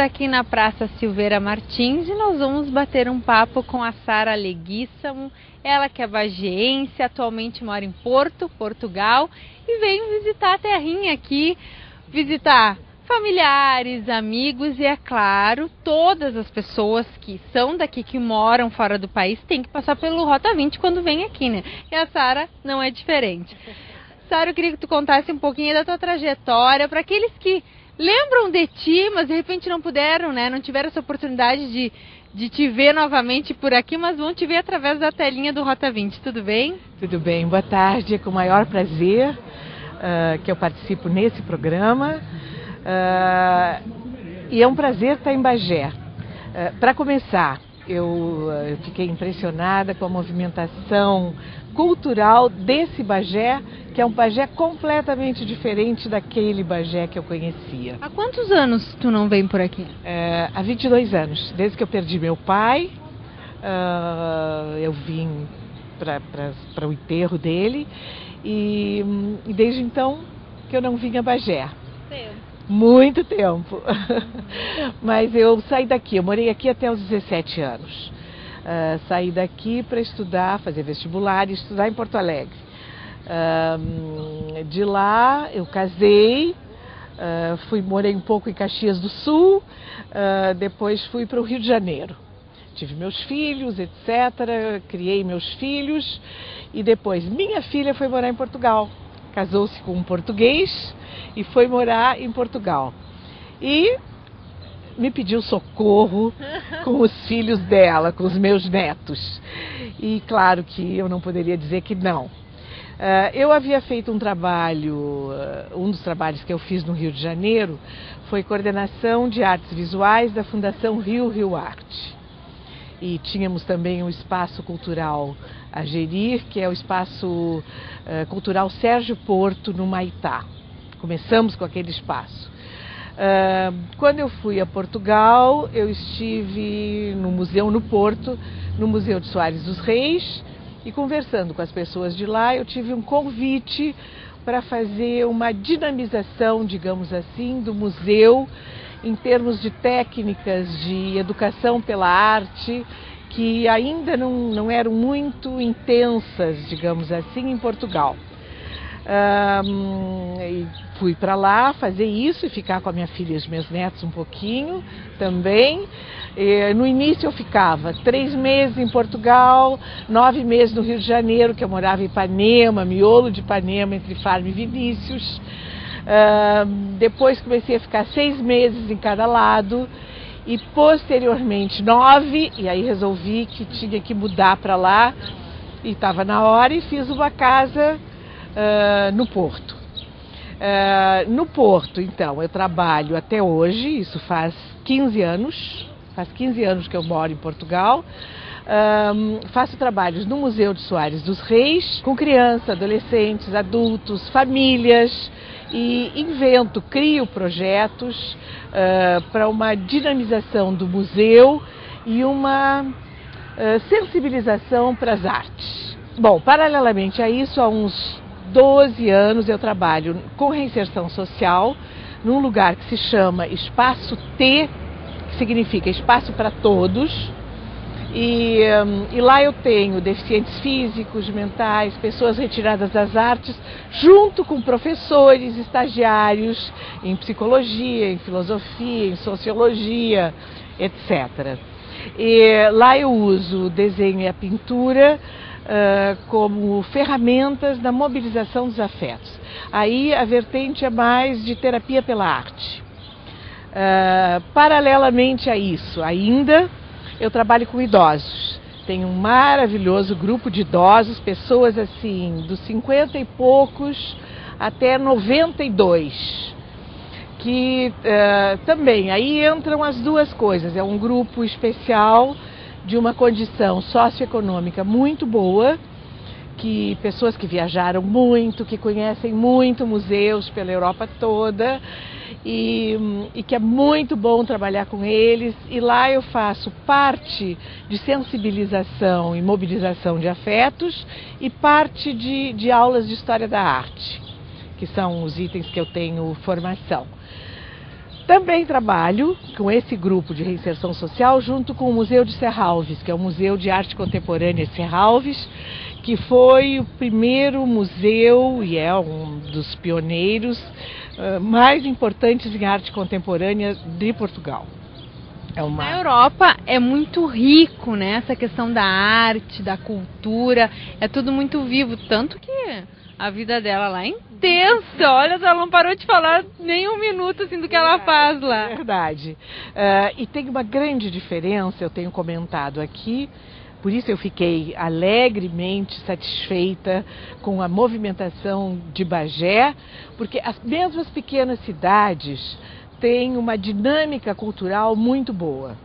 aqui na Praça Silveira Martins e nós vamos bater um papo com a Sara Leguíssamo. Ela que é bagiense, atualmente mora em Porto, Portugal, e veio visitar a terrinha aqui, visitar familiares, amigos e, é claro, todas as pessoas que são daqui, que moram fora do país, têm que passar pelo Rota 20 quando vem aqui, né? E a Sara não é diferente. Sara, eu queria que tu contasse um pouquinho da tua trajetória para aqueles que lembram de ti, mas de repente não puderam, né? Não tiveram essa oportunidade de te ver novamente por aqui, mas vão te ver através da telinha do Rota 20. Tudo bem? Tudo bem, boa tarde. É com o maior prazer que eu participo nesse programa. E é um prazer estar em Bagé. Para começar, eu fiquei impressionada com a movimentação cultural desse Bagé, que é um Bagé completamente diferente daquele Bagé que eu conhecia. Há quantos anos tu não vem por aqui? Há 22 anos, desde que eu perdi meu pai, eu vim para o enterro dele e desde então que eu não vim a Bagé. Muito tempo. Mas eu saí daqui, eu morei aqui até os 17 anos. Saí daqui para estudar, fazer vestibular e estudar em Porto Alegre. De lá eu casei, morei um pouco em Caxias do Sul, depois fui para o Rio de Janeiro. Tive meus filhos, etc., criei meus filhos e depois minha filha foi morar em Portugal. Casou-se com um português e foi morar em Portugal. E me pediu socorro com os filhos dela, com os meus netos. E claro que eu não poderia dizer que não. Eu havia feito um trabalho, um dos trabalhos que eu fiz no Rio de Janeiro foi coordenação de artes visuais da Fundação Rio Arte. E tínhamos também um espaço cultural a gerir, que é o espaço cultural Sérgio Porto, no Maitá. Começamos com aquele espaço. Quando eu fui a Portugal, eu estive no museu no Porto, no Museu de Soares dos Reis, e conversando com as pessoas de lá, eu tive um convite para fazer uma dinamização, digamos assim, do museu, em termos de técnicas de educação pela arte, que ainda não eram muito intensas, digamos assim, em Portugal. E fui para lá fazer isso e ficar com a minha filha e os meus netos um pouquinho também. No início eu ficava 3 meses em Portugal, 9 meses no Rio de Janeiro, que eu morava em Ipanema, miolo de Ipanema, entre Faro e Vinícius. Depois comecei a ficar 6 meses em cada lado e posteriormente 9, e aí resolvi que tinha que mudar para lá e estava na hora e fiz uma casa no Porto. No Porto, então, eu trabalho até hoje, isso faz 15 anos que eu moro em Portugal. Faço trabalhos no Museu de Soares dos Reis, com crianças, adolescentes, adultos, famílias, e crio projetos para uma dinamização do museu e uma sensibilização para as artes. Bom, paralelamente a isso, há uns 12 anos eu trabalho com reinserção social num lugar que se chama Espaço T, que significa Espaço para Todos. E lá eu tenho deficientes físicos, mentais, pessoas retiradas das artes, junto com professores, estagiários em psicologia, em filosofia, em sociologia, etc. E lá eu uso o desenho e a pintura como ferramentas da mobilização dos afetos. Aí a vertente é mais de terapia pela arte. Paralelamente a isso, ainda eu trabalho com idosos. Tenho um maravilhoso grupo de idosos, pessoas assim, dos 50 e poucos até 92. Que também, aí entram as duas coisas. É um grupo especial de uma condição socioeconômica muito boa, que pessoas que viajaram muito, que conhecem muito museus pela Europa toda, e que é muito bom trabalhar com eles. E lá eu faço parte de sensibilização e mobilização de afetos e parte de aulas de história da arte, que são os itens que eu tenho formação. Também trabalho com esse grupo de reinserção social junto com o Museu de Serralves, que é o Museu de Arte Contemporânea de Serralves, que foi o primeiro museu e é um dos pioneiros mais importantes em arte contemporânea de Portugal. Na Europa é muito rico, né? Essa questão da arte, da cultura, é tudo muito vivo, tanto que a vida dela lá é intensa. Olha, ela não parou de falar nem um minuto assim do que ela faz lá. Verdade. E tem uma grande diferença, eu tenho comentado aqui, por isso eu fiquei alegremente satisfeita com a movimentação de Bagé, porque as mesmas pequenas cidades têm uma dinâmica cultural muito boa.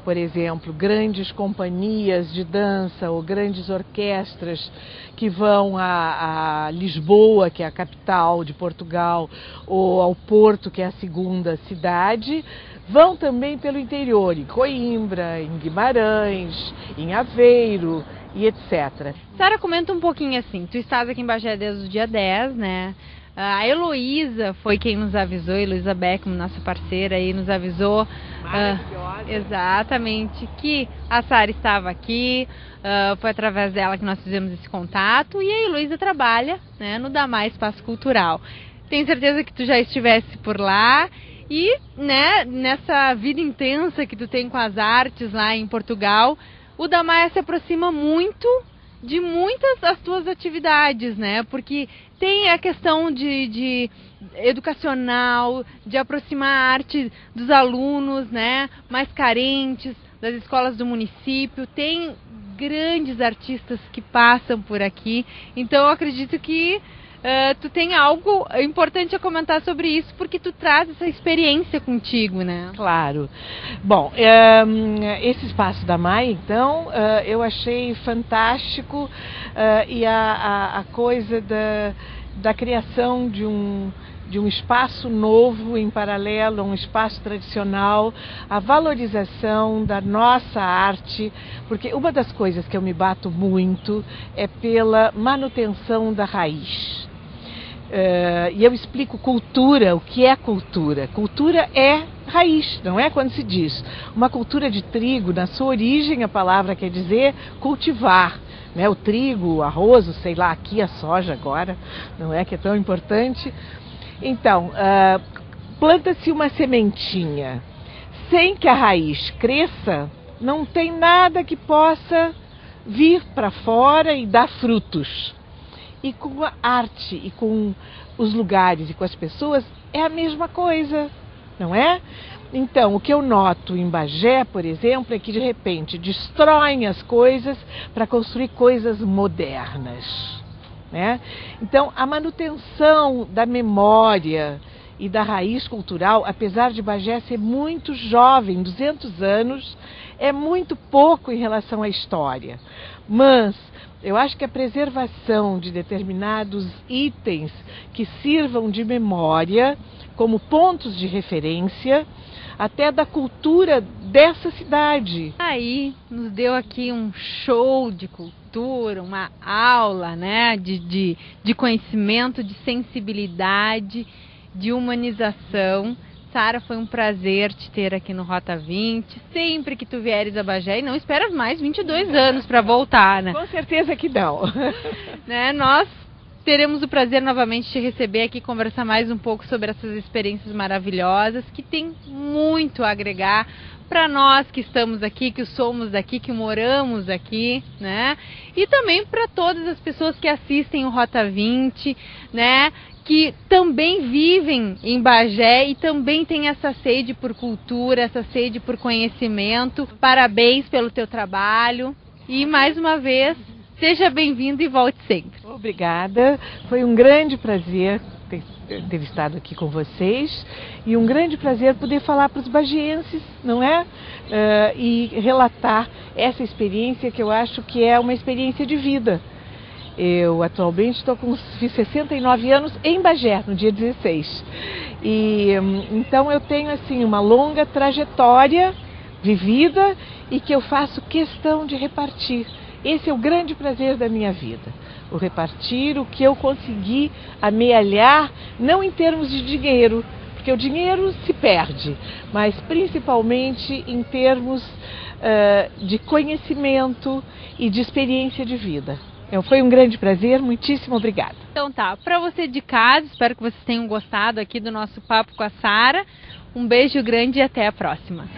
Por exemplo, grandes companhias de dança ou grandes orquestras que vão a Lisboa, que é a capital de Portugal, ou ao Porto, que é a segunda cidade, vão também pelo interior, em Coimbra, em Guimarães, em Aveiro e etc. Sara, comenta um pouquinho assim, tu estás aqui em Bagé desde o dia 10, né? A Heloísa foi quem nos avisou, Heloísa Beckman, nossa parceira aí, nos avisou exatamente que a Sara estava aqui, foi através dela que nós fizemos esse contato e a Heloísa trabalha, né, no Damar Espaço Cultural. Tenho certeza que tu já estivesse por lá e, né, nessa vida intensa que tu tem com as artes lá em Portugal, o Damar se aproxima muito de muitas das tuas atividades, né? Porque tem a questão de educacional, de aproximar a arte dos alunos, né, mais carentes, das escolas do município. Tem grandes artistas que passam por aqui. Então eu acredito que tu tem algo importante a comentar sobre isso, porque tu traz essa experiência contigo, né? Claro. Bom, esse espaço da Maia, então, eu achei fantástico e a coisa da criação de um espaço novo em paralelo a um espaço tradicional, a valorização da nossa arte, porque uma das coisas que eu me bato muito é pela manutenção da raiz. E eu explico cultura, o que é cultura. Cultura é raiz, não é quando se diz. Uma cultura de trigo, na sua origem a palavra quer dizer cultivar, né? O trigo, o arroz, sei lá, aqui a soja agora, não é que é tão importante. Então, planta-se uma sementinha. Sem que a raiz cresça, não tem nada que possa vir para fora e dar frutos. E com a arte, e com os lugares, e com as pessoas, é a mesma coisa, não é? Então, o que eu noto em Bagé, por exemplo, é que de repente destroem as coisas para construir coisas modernas, né? Então, a manutenção da memória e da raiz cultural, apesar de Bagé ser muito jovem, 200 anos, é muito pouco em relação à história. Mas eu acho que a preservação de determinados itens que sirvam de memória, como pontos de referência, até da cultura dessa cidade. Aí nos deu aqui um show de cultura, uma aula, né, de conhecimento, de sensibilidade, de humanização. Sara, foi um prazer te ter aqui no Rota 20. Sempre que tu vieres a Bagé, e não esperas mais 22 anos para voltar, né? Com certeza que não. Né? Nós teremos o prazer novamente de te receber aqui, conversar mais um pouco sobre essas experiências maravilhosas, que tem muito a agregar para nós que estamos aqui, que somos daqui, que moramos aqui, né? E também para todas as pessoas que assistem o Rota 20, né? Que também vivem em Bagé e também têm essa sede por cultura, essa sede por conhecimento. Parabéns pelo teu trabalho e, mais uma vez, seja bem-vindo e volte sempre. Obrigada, foi um grande prazer ter estado aqui com vocês e um grande prazer poder falar para os bagienses, não é? E relatar essa experiência que eu acho que é uma experiência de vida. Eu atualmente fiz 69 anos em Bagé, no dia 16. E então eu tenho assim uma longa trajetória vivida e que eu faço questão de repartir. Esse é o grande prazer da minha vida. O repartir o que eu consegui amealhar, não em termos de dinheiro, porque o dinheiro se perde, mas principalmente em termos de conhecimento e de experiência de vida. Foi um grande prazer, muitíssimo obrigada. Então tá, para você de casa, espero que vocês tenham gostado aqui do nosso papo com a Sara. Um beijo grande e até a próxima.